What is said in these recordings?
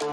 Okay,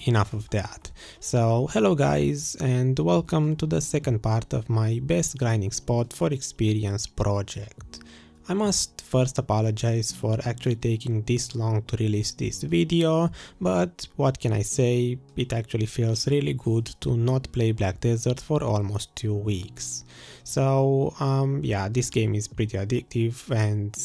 enough of that. So hello guys, and welcome to the second part of my best grinding spot for experience project. I must first apologize for actually taking this long to release this video, but what can I say, it actually feels really good to not play Black Desert for almost 2 weeks. So yeah, this game is pretty addictive, and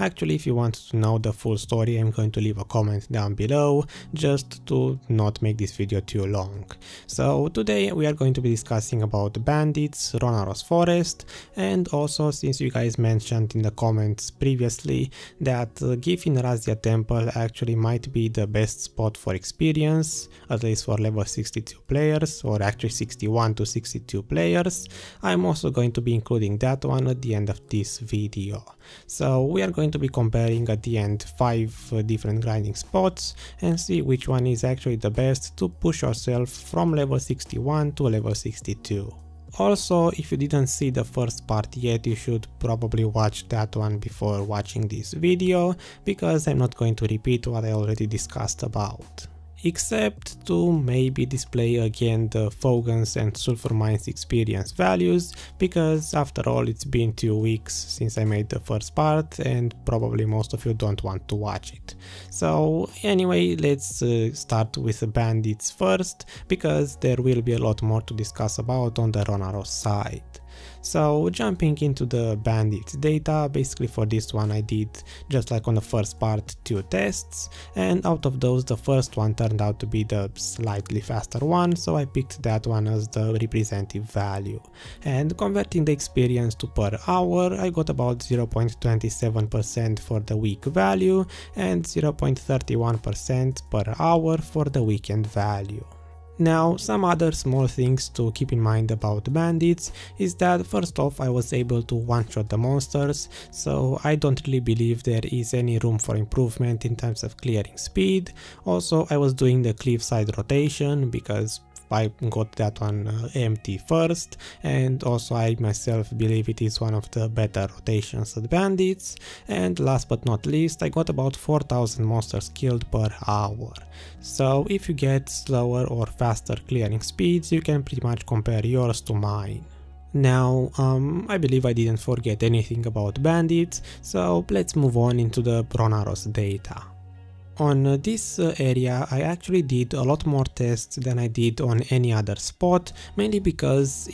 actually, if you want to know the full story, I'm going to leave a comment down below just to not make this video too long. So today we are going to be discussing about Bandits, Ronaros Forest, and also, since you guys mentioned in the comments previously that Gyfin Rhasia Temple actually might be the best spot for experience, at least for level 62 players, or actually 61 to 62 players, I'm also going to be including that one at the end of this video. So we are going to be comparing at the end 5 different grinding spots and see which one is actually the best to push yourself from level 61 to level 62. Also, if you didn't see the first part yet, you should probably watch that one before watching this video, because I'm not going to repeat what I already discussed about. Except to maybe display again the Fogans and Sulfur Mines experience values, because after all it's been 2 weeks since I made the first part and probably most of you don't want to watch it. So anyway, let's start with the Bandits first, because there will be a lot more to discuss about on the Ronaros side. So jumping into the Bandits data, basically for this one I did, just like on the first part, 2 tests, and out of those the first one turned out to be the slightly faster one, so I picked that one as the representative value. And converting the experience to per hour, I got about 0.27% for the week value and 0.31% per hour for the weekend value. Now, some other small things to keep in mind about Bandits is that first off I was able to one-shot the monsters, so I don't really believe there is any room for improvement in terms of clearing speed. Also, I was doing the cliffside rotation because I got that one empty first, and also I myself believe it is one of the better rotations at Bandits. And last but not least, I got about 4000 monsters killed per hour. So if you get slower or faster clearing speeds, you can pretty much compare yours to mine. Now, I believe I didn't forget anything about Bandits, so let's move on into the Ronaros data. On this area I actually did a lot more tests than I did on any other spot, mainly because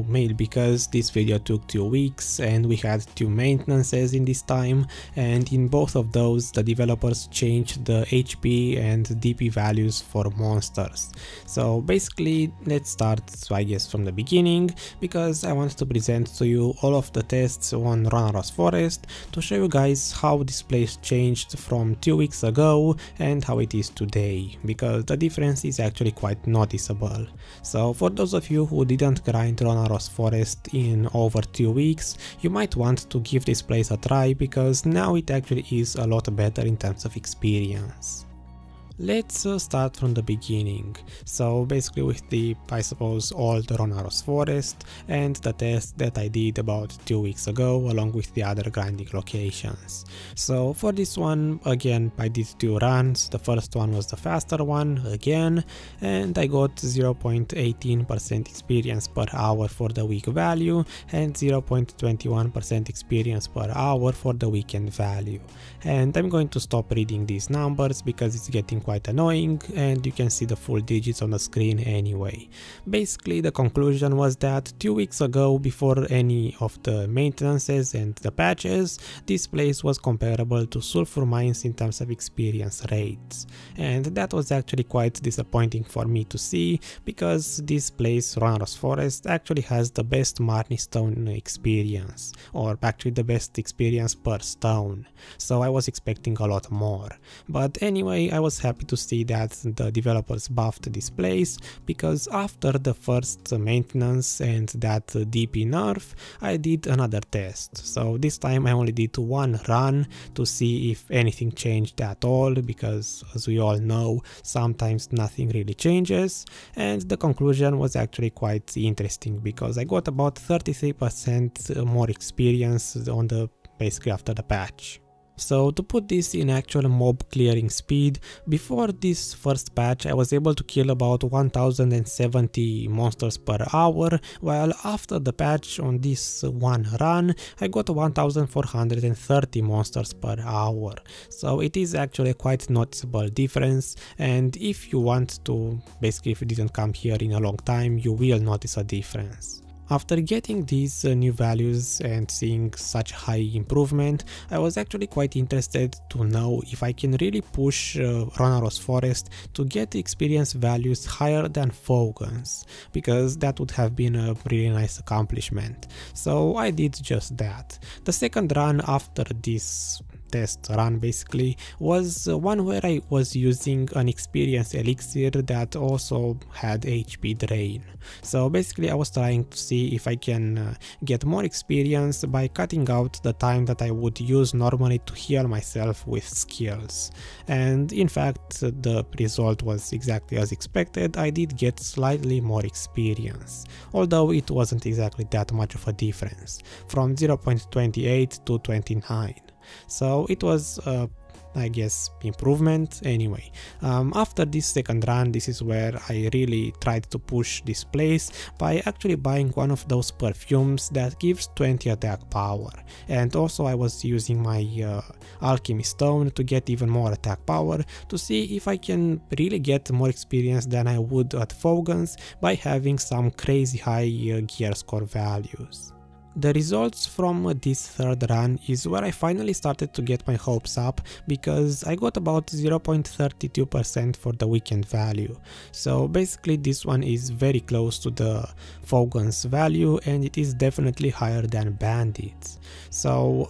maybe because this video took 2 weeks and we had 2 maintenances in this time, and in both of those the developers changed the HP and DP values for monsters. So basically let's start, I guess, from the beginning, because I want to present to you all of the tests on Ronaros Forest to show you guys how this place changed from 2 weeks ago and how it is today, because the difference is actually quite noticeable. So for those of you who didn't grind Ronaros Forest in over 2 weeks, you might want to give this place a try, because now it actually is a lot better in terms of experience. Let's start from the beginning. So basically with the, I suppose, old Ronaros Forest and the test that I did about 2 weeks ago along with the other grinding locations. So for this one, again, I did 2 runs. The first one was the faster one again, and I got 0.18% experience per hour for the week value and 0.21% experience per hour for the weekend value. And I'm going to stop reading these numbers because it's getting quite annoying and you can see the full digits on the screen anyway. Basically the conclusion was that 2 weeks ago, before any of the maintenances and the patches, this place was comparable to Sulfur Mines in terms of experience rates. And that was actually quite disappointing for me to see, because this place, Ronaros Forest, actually has the best Marni Stone experience, or actually the best experience per stone. So I was expecting a lot more. But anyway, I was happy happy to see that the developers buffed this place, because after the first maintenance and that DP nerf, I did another test. So this time I only did one run to see if anything changed at all, because as we all know, sometimes nothing really changes, and the conclusion was actually quite interesting, because I got about 33% more experience on the basically after the patch. So to put this in actual mob clearing speed, before this first patch I was able to kill about 1070 monsters per hour, while after the patch on this one run I got 1430 monsters per hour. So it is actually a quite noticeable difference, and if you want to, basically if you didn't come here in a long time, you will notice a difference. After getting these new values and seeing such high improvement, I was actually quite interested to know if I can really push Ronaros Forest to get experience values higher than Fogan's, because that would have been a really nice accomplishment. So I did just that. The second run after this test run basically was one where I was using an experience elixir that also had HP drain. So basically I was trying to see if I can get more experience by cutting out the time that I would use normally to heal myself with skills. And in fact the result was exactly as expected. I did get slightly more experience, although it wasn't exactly that much of a difference, from 0.28 to 29. So it was I guess improvement. Anyway, after this second run, this is where I really tried to push this place by actually buying one of those perfumes that gives 20 attack power, and also I was using my alchemy stone to get even more attack power, to see if I can really get more experience than I would at Fogan's by having some crazy high gear score values. The results from this third run is where I finally started to get my hopes up, because I got about 0.32% for the weekend value. So basically this one is very close to the Fogan's value, and it is definitely higher than Bandits. So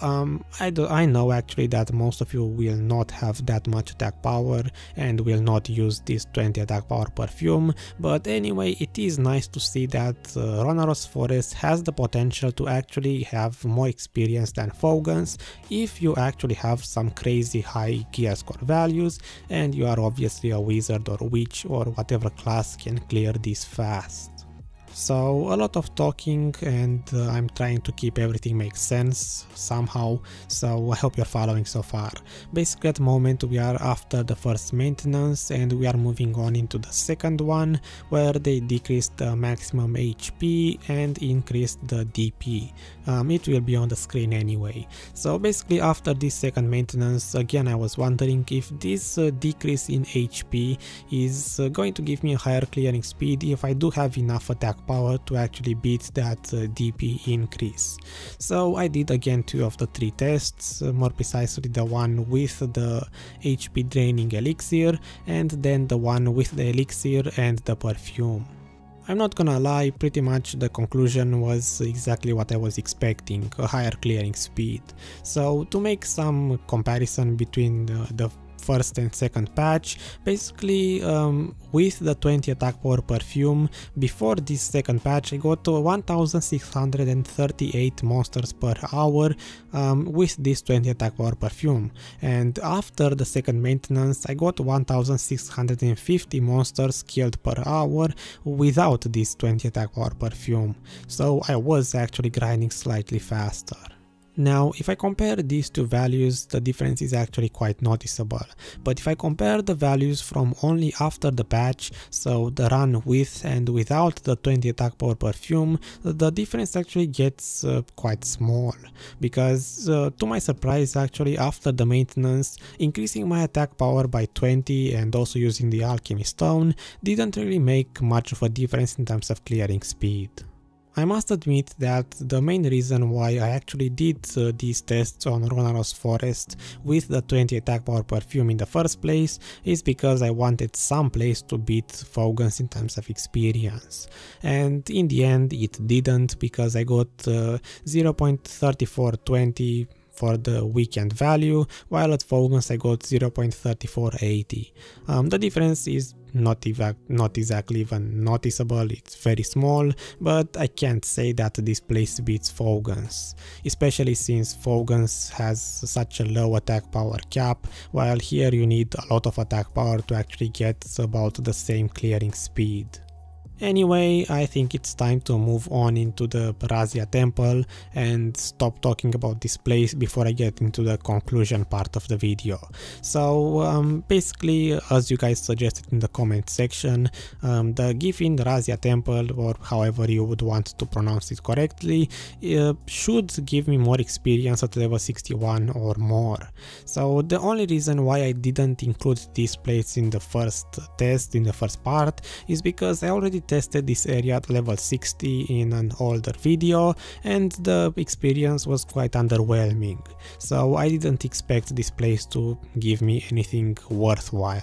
I know actually that most of you will not have that much attack power and will not use this 20 attack power perfume, but anyway, it is nice to see that Ronaros Forest has the potential to actually have more experience than Fogan's if you actually have some crazy high gear score values and you are obviously a wizard or witch or whatever class can clear this fast. So a lot of talking, and I'm trying to keep everything make sense somehow, so I hope you're following so far. Basically at the moment we are after the first maintenance and we are moving on into the second one, where they decreased the maximum HP and increased the DP. It will be on the screen anyway. So basically after this second maintenance, again I was wondering if this decrease in HP is going to give me a higher clearing speed if I do have enough attack power to actually beat that DP increase. So I did again 2 of the 3 tests, more precisely the one with the HP draining elixir and then the one with the elixir and the perfume. I'm not gonna lie, pretty much the conclusion was exactly what I was expecting, a higher clearing speed. So to make some comparison between the first and second patch, basically with the 20 attack power perfume, before this second patch I got 1638 monsters per hour with this 20 attack power perfume, and after the second maintenance I got 1650 monsters killed per hour without this 20 attack power perfume, so I was actually grinding slightly faster. Now, if I compare these two values, the difference is actually quite noticeable, but if I compare the values from only after the patch, so the run with and without the 20 attack power perfume, the difference actually gets quite small, because to my surprise actually after the maintenance, increasing my attack power by 20 and also using the alchemy stone didn't really make much of a difference in terms of clearing speed. I must admit that the main reason why I actually did these tests on Ronaros Forest with the 20 attack power perfume in the first place is because I wanted some place to beat Fogan's in terms of experience. And in the end it didn't, because I got 0.3420 for the weekend value, while at Fogans I got 0.3480. The difference is not exactly even noticeable, it's very small, but I can't say that this place beats Fogans, especially since Fogans has such a low attack power cap, while here you need a lot of attack power to actually get about the same clearing speed. Anyway, I think it's time to move on into the Rhasia Temple and stop talking about this place before I get into the conclusion part of the video. So basically, as you guys suggested in the comment section, the Gyfin Rhasia Temple, or however you would want to pronounce it correctly, should give me more experience at level 61 or more. So the only reason why I didn't include this place in the first test, in the first part, is because I already tested this area at level 60 in an older video and the experience was quite underwhelming, so I didn't expect this place to give me anything worthwhile.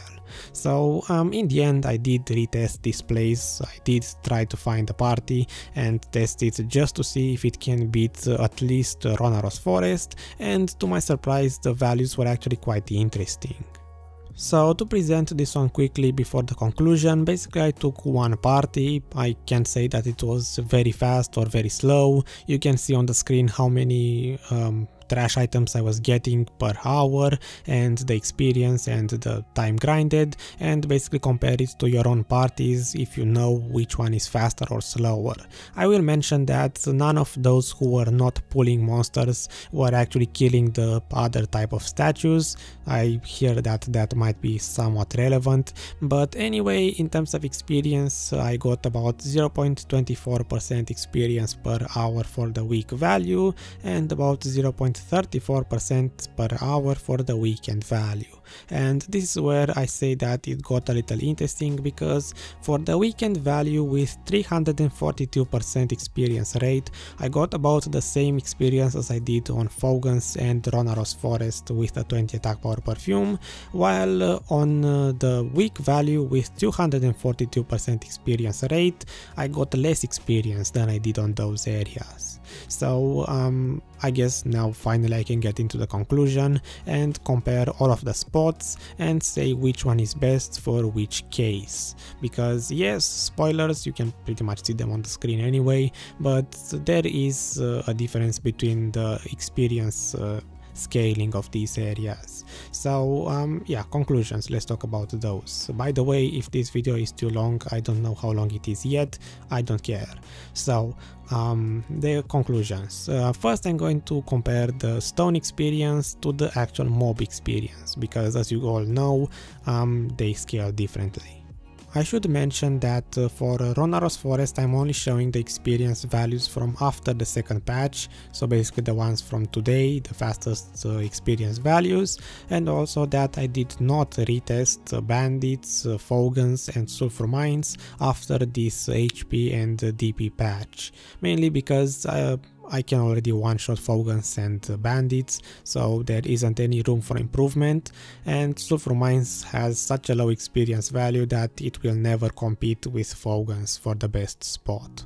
So in the end I did retest this place. I did try to find a party and test it just to see if it can beat at least Ronaros Forest, and to my surprise the values were actually quite interesting. So to present this one quickly before the conclusion, basically I took one party. I can't say that it was very fast or very slow. You can see on the screen how many trash items I was getting per hour and the experience and the time grinded, and basically compare it to your own parties if you know which one is faster or slower. I will mention that none of those who were not pulling monsters were actually killing the other type of statues. I hear that that might be somewhat relevant, but anyway, in terms of experience I got about 0.24% experience per hour for the week value and about 0.34% per hour for the weekend value. And this is where I say that it got a little interesting, because for the weekend value with 342% experience rate, I got about the same experience as I did on Fogans and Ronaros Forest with a 20 attack power perfume, while on the week value with 242% experience rate, I got less experience than I did on those areas. So I guess now finally I can get into the conclusion and compare all of the spots and say which one is best for which case, because yes, spoilers, you can pretty much see them on the screen anyway, but there is a difference between the experience scaling of these areas. So yeah, conclusions, let's talk about those. By the way, if this video is too long, I don't know how long it is yet, I don't care. So the conclusions. First I'm going to compare the stone experience to the actual mob experience, because as you all know, they scale differently. I should mention that for Ronaros Forest I'm only showing the experience values from after the second patch, so basically the ones from today, the fastest experience values, and also that I did not retest Bandits, Fogans and Sulfur Mines after this HP and DP patch, mainly because I can already one-shot Fogans and Bandits, so there isn't any room for improvement, and Sulfur Mines has such a low experience value that it will never compete with Fogans for the best spot.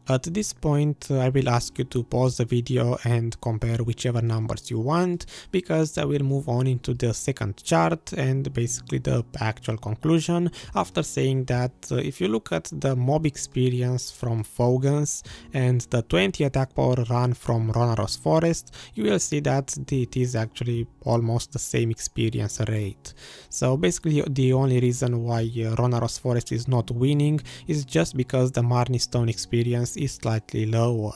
At this point I will ask you to pause the video and compare whichever numbers you want, because I will move on into the second chart and basically the actual conclusion after saying that if you look at the mob experience from Fogans and the 20 attack power run from Ronaros Forest, you will see that it is actually almost the same experience rate. So basically the only reason why Ronaros Forest is not winning is just because the Marni Stone experience is slightly lower.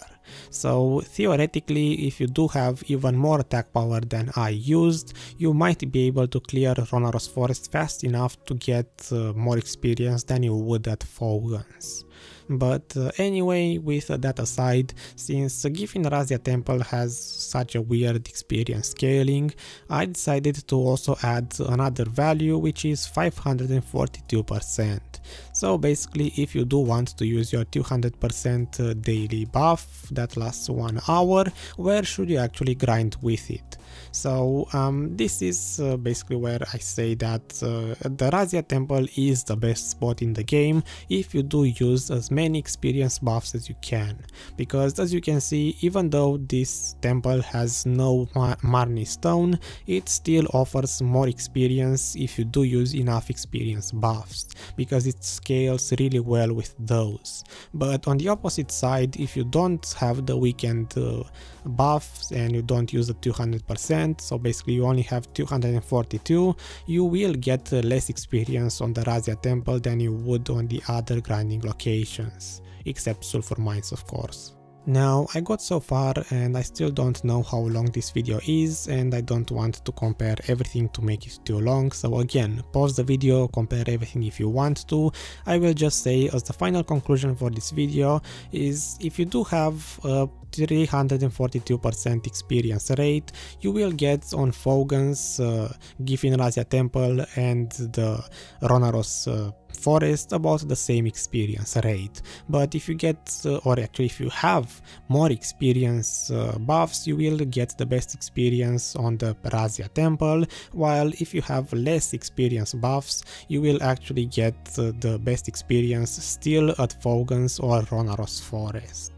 So theoretically, if you do have even more attack power than I used, you might be able to clear Ronaros Forest fast enough to get more experience than you would at Fogans. But anyway, with that aside, since Gyfin Rhasia Temple has such a weird experience scaling, I decided to also add another value, which is 542%. So basically, if you do want to use your 200% daily buff that lasts 1 hour, where should you actually grind with it? So this is basically where I say that the Rhasia Temple is the best spot in the game if you do use as many experience buffs as you can, because as you can see, even though this temple has no Marni Stone, it still offers more experience if you do use enough experience buffs, because it scales really well with those. But on the opposite side, if you don't have the weekend buffs and you don't use the 200%, so basically you only have 242, you will get less experience on the Rhasia Temple than you would on the other grinding locations, except Sulfur Mines, of course. Now, I got so far and I still don't know how long this video is, and I don't want to compare everything to make it too long, so again, pause the video, compare everything if you want to. I will just say as the final conclusion for this video is, if you do have a 342% experience rate, you will get on Fogan's, Gyfin Rhasia Temple and the Ronaros forest about the same experience rate. But if you get, or actually if you have more experience buffs, you will get the best experience on the Brassia Temple, while if you have less experience buffs, you will actually get the best experience still at Fogan's or Ronaros forest.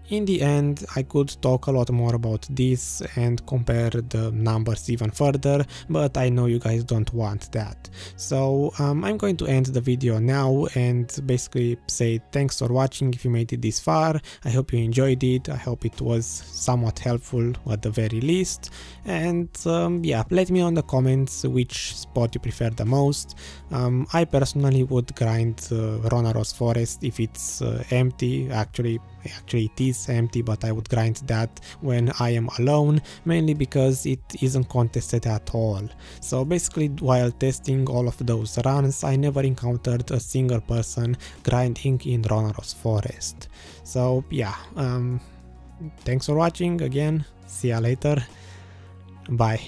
In the end, I could talk a lot more about this and compare the numbers even further, but I know you guys don't want that. So I'm going to end the video now and basically say thanks for watching if you made it this far. I hope you enjoyed it, I hope it was somewhat helpful at the very least, and yeah, let me know in the comments which spot you prefer the most. I personally would grind Ronaros forest if it's empty. Actually it is empty, but I would grind that when I am alone, mainly because it isn't contested at all. So basically, while testing all of those runs, I never encountered a single person grinding in Ronaros forest. So yeah, thanks for watching again, see ya later, bye.